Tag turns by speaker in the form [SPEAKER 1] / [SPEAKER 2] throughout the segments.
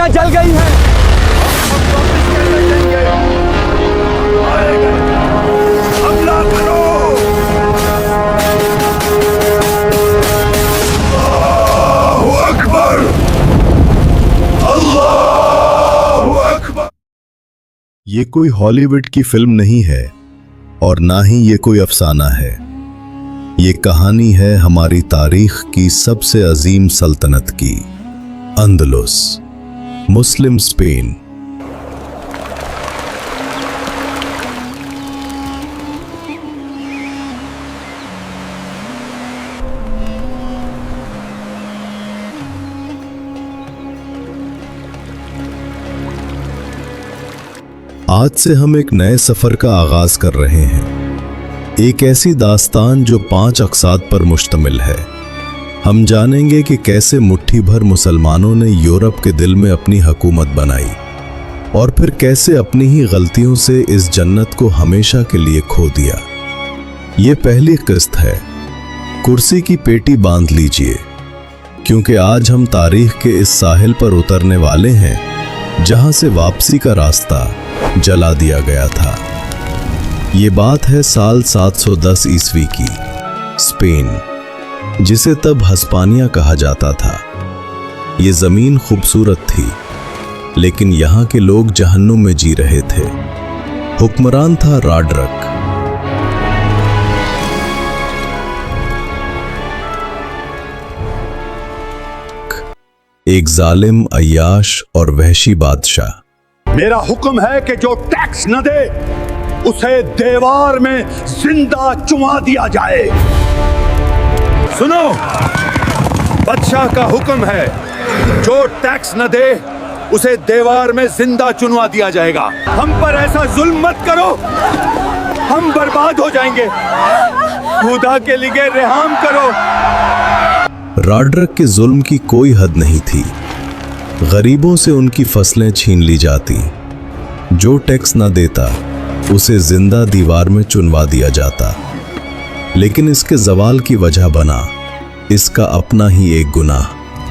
[SPEAKER 1] दुनिया जल गई है।
[SPEAKER 2] हमला करो। अल्लाहू अकबर, अल्लाहू अकबर।
[SPEAKER 3] ये कोई हॉलीवुड की फिल्म नहीं है और ना ही ये कोई अफसाना है। ये कहानी है हमारी तारीख की सबसे अजीम सल्तनत की, अंदलुस, मुस्लिम स्पेन। आज से हम एक नए सफर का आगाज कर रहे हैं, एक ऐसी दास्तान जो 5 अक़साद पर मुश्तमिल है। हम जानेंगे कि कैसे मुट्ठी भर मुसलमानों ने यूरोप के दिल में अपनी हुकूमत बनाई और फिर कैसे अपनी ही गलतियों से इस जन्नत को हमेशा के लिए खो दिया। ये पहली किस्त है। कुर्सी की पेटी बांध लीजिए, क्योंकि आज हम तारीख के इस साहिल पर उतरने वाले हैं जहां से वापसी का रास्ता जला दिया गया था। ये बात है साल 710 ईस्वी की, स्पेन, जिसे तब हस्पानिया कहा जाता था। ये जमीन खूबसूरत थी, लेकिन यहाँ के लोग जहन्नुम में जी रहे थे। हुक्मरान था रॉड्रिक। एक जालिम, अय्याश और वहशी बादशाह।
[SPEAKER 2] मेरा हुक्म है कि जो टैक्स न दे उसे दीवार में जिंदा चुमा दिया जाए। सुनो, बादशाह का हुक्म है, जो टैक्स न दे उसे दीवार में जिंदा चुनवा दिया जाएगा। हम पर ऐसा जुल्म मत करो, हम बर्बाद हो जाएंगे। खुदा के लिए रहम करो।
[SPEAKER 3] रॉड्रिक के जुल्म की कोई हद नहीं थी। गरीबों से उनकी फसलें छीन ली जाती, जो टैक्स न देता उसे जिंदा दीवार में चुनवा दिया जाता। लेकिन इसके जवाल की वजह बना इसका अपना ही एक गुनाह।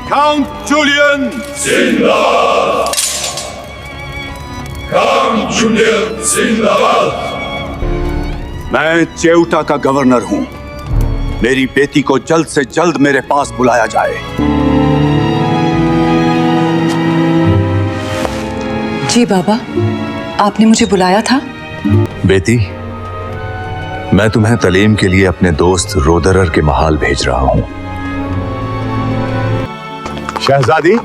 [SPEAKER 2] काउंट जूलियन जिंदाबाद, काउंट जूलियन जिंदाबाद। मैं चेउटा का गवर्नर हूं। मेरी बेटी को जल्द से जल्द मेरे पास बुलाया जाए।
[SPEAKER 4] जी बाबा, आपने मुझे बुलाया था।
[SPEAKER 5] बेटी, मैं तुम्हें तालीम के लिए अपने दोस्त रोदरर के महल भेज रहा हूं।
[SPEAKER 2] शहजादी,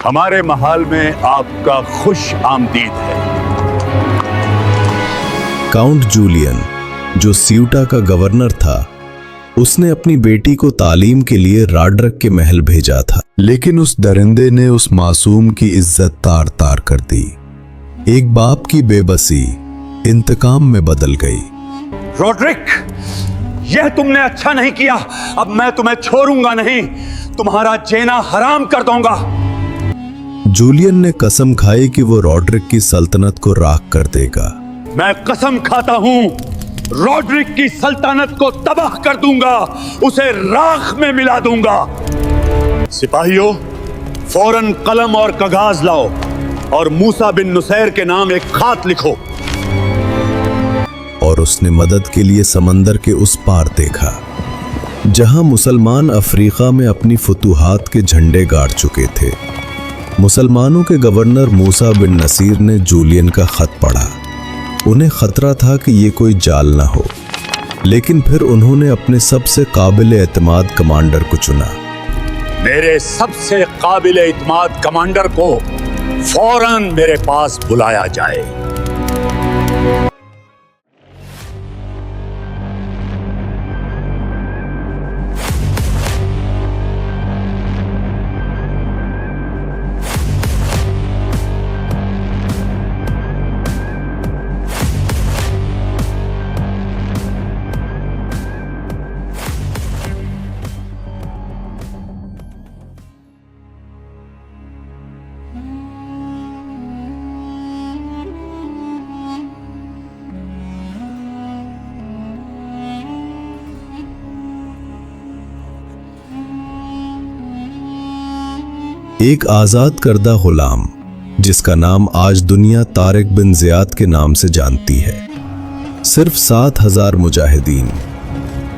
[SPEAKER 2] हमारे महल में आपका खुश आमदीद है।
[SPEAKER 3] काउंट जूलियन, जो सियूटा का गवर्नर था, उसने अपनी बेटी को तालीम के लिए रॉड्रिक के महल भेजा था। लेकिन उस दरिंदे ने उस मासूम की इज्जत तार तार कर दी। एक बाप की बेबसी इंतकाम में बदल गई।
[SPEAKER 2] रॉड्रिक, यह तुमने अच्छा नहीं किया। अब मैं तुम्हें छोड़ूंगा नहीं, तुम्हारा जीना हराम कर दूंगा।
[SPEAKER 3] जूलियन ने कसम खाई कि वो रॉड्रिक की सल्तनत को राख कर देगा।
[SPEAKER 2] मैं कसम खाता हूं, रॉड्रिक की सल्तनत को तबाह कर दूंगा, उसे राख में मिला दूंगा। सिपाहियों, फौरन कलम और कागज लाओ और मूसा बिन नुसैर के नाम एक खात लिखो।
[SPEAKER 3] और उसने मदद के लिए समंदर के उस पार देखा, जहां मुसलमान अफ्रीका में अपनी फुतूहात के झंडे गाड़ चुके थे। मुसलमानों के गवर्नर मूसा बिन नसीर ने जूलियन का खत पढ़ा। उन्हें खतरा था कि ये कोई जाल ना हो, लेकिन फिर उन्होंने अपने सबसे काबिल एतमाद कमांडर को चुना।
[SPEAKER 2] मेरे सबसे काबिल एतमाद कमांडर को फौरन मेरे पास बुलाया जाए।
[SPEAKER 3] एक आजाद करदा गुलाम जिसका नाम आज दुनिया तारिक बिन ज़ियाद के नाम से जानती है। सिर्फ 7,000 मुजाहिदीन,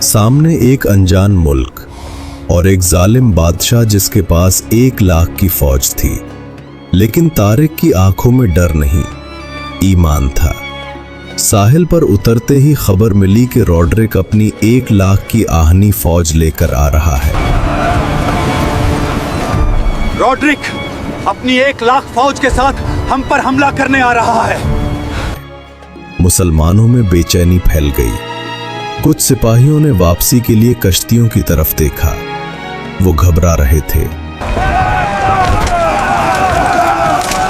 [SPEAKER 3] सामने एक अनजान मुल्क और एक जालिम बादशाह जिसके पास 1 लाख की फौज थी। लेकिन तारिक की आंखों में डर नहीं, ईमान था। साहिल पर उतरते ही खबर मिली कि रॉड्रिक अपनी 1 लाख की आहनी फौज लेकर आ रहा है।
[SPEAKER 2] रॉड्रिक अपनी 1 लाख फौज के साथ हम पर हमला करने आ रहा है।
[SPEAKER 3] मुसलमानों में बेचैनी फैल गई। कुछ सिपाहियों ने वापसी के लिए कश्तियों की तरफ देखा। वो घबरा रहे थे।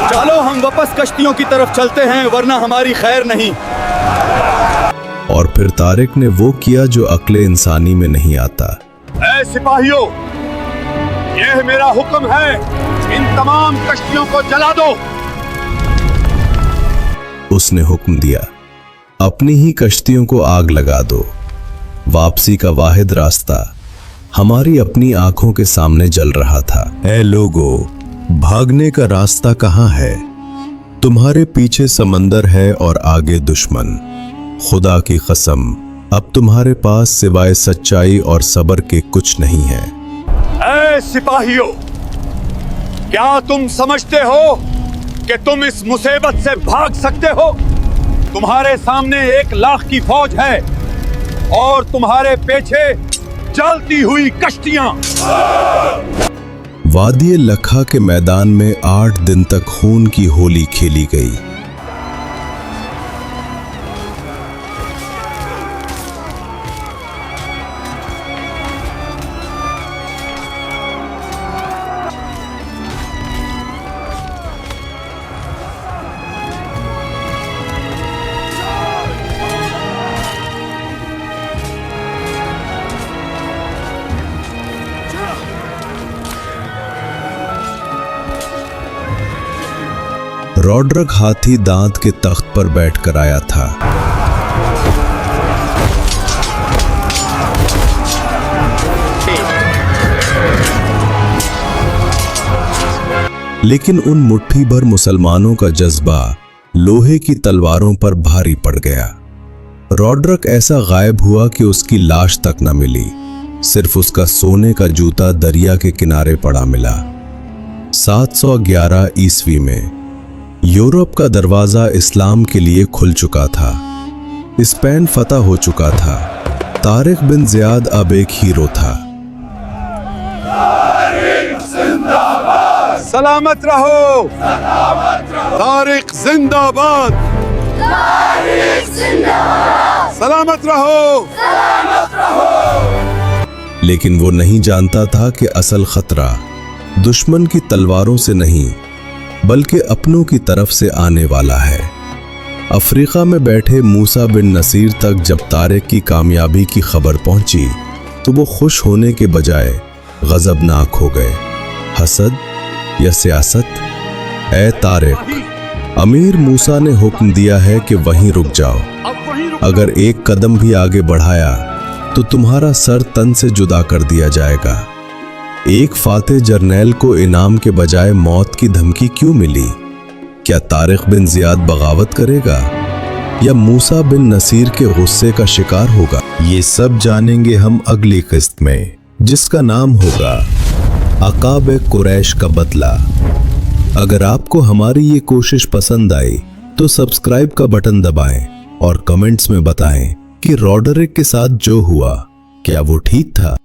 [SPEAKER 2] चलो हम वापस कश्तियों की तरफ चलते हैं, वरना हमारी खैर नहीं।
[SPEAKER 3] और फिर तारिक ने वो किया जो अक्ले इंसानी में नहीं आता।
[SPEAKER 2] ऐ सिपाहियों, यह मेरा हुक्म है, इन तमाम कश्तियों को जला दो।
[SPEAKER 3] उसने हुक्म दिया, अपनी ही कश्तियों को आग लगा दो। वापसी का वाहिद रास्ता हमारी अपनी आंखों के सामने जल रहा था। ऐ लोगो, भागने का रास्ता कहाँ है? तुम्हारे पीछे समंदर है और आगे दुश्मन। खुदा की कसम, अब तुम्हारे पास सिवाय सच्चाई और सब्र के कुछ नहीं है।
[SPEAKER 2] ऐ सिपाहियों, क्या तुम समझते हो कि तुम इस मुसीबत से भाग सकते हो? तुम्हारे सामने 1 लाख की फौज है और तुम्हारे पीछे जलती हुई कश्तियां।
[SPEAKER 3] वादी लखा के मैदान में 8 दिन तक खून की होली खेली गई। रॉड्रिक हाथी दांत के तख्त पर बैठकर आया था। लेकिन उन मुट्ठी भर मुसलमानों का जज्बा लोहे की तलवारों पर भारी पड़ गया। रॉड्रिक ऐसा गायब हुआ कि उसकी लाश तक न मिली। सिर्फ उसका सोने का जूता दरिया के किनारे पड़ा मिला। 711 ईस्वी में यूरोप का दरवाजा इस्लाम के लिए खुल चुका था। स्पेन फतह हो चुका था। तारिक बिन ज़ियाद अब एक हीरो था।
[SPEAKER 2] सलामत रहो, तारिक जिंदाबाद, सलामत रहो।
[SPEAKER 3] लेकिन वो नहीं जानता था कि असल खतरा दुश्मन की तलवारों से नहीं बल्कि अपनों की तरफ से आने वाला है। अफ्रीका में बैठे मूसा बिन नसीर तक जब तारिक की कामयाबी की खबर पहुंची तो वो खुश होने के बजाय गजबनाक हो गए। हसद या सियासत? ऐ तारिक, अमीर मूसा ने हुक्म दिया है कि वहीं रुक जाओ। अगर एक कदम भी आगे बढ़ाया तो तुम्हारा सर तन से जुदा कर दिया जाएगा। एक फाते जर्नैल को इनाम के बजाय मौत की धमकी क्यों मिली? क्या तारिक बिन ज़ियाद बगावत करेगा या मूसा बिन नसीर के गुस्से का शिकार होगा? ये सब जानेंगे हम अगली किस्त में, जिसका नाम होगा अकाब कुरैश का बदला। अगर आपको हमारी ये कोशिश पसंद आई तो सब्सक्राइब का बटन दबाएं और कमेंट्स में बताएं कि रॉड्रिक के साथ जो हुआ क्या वो ठीक था।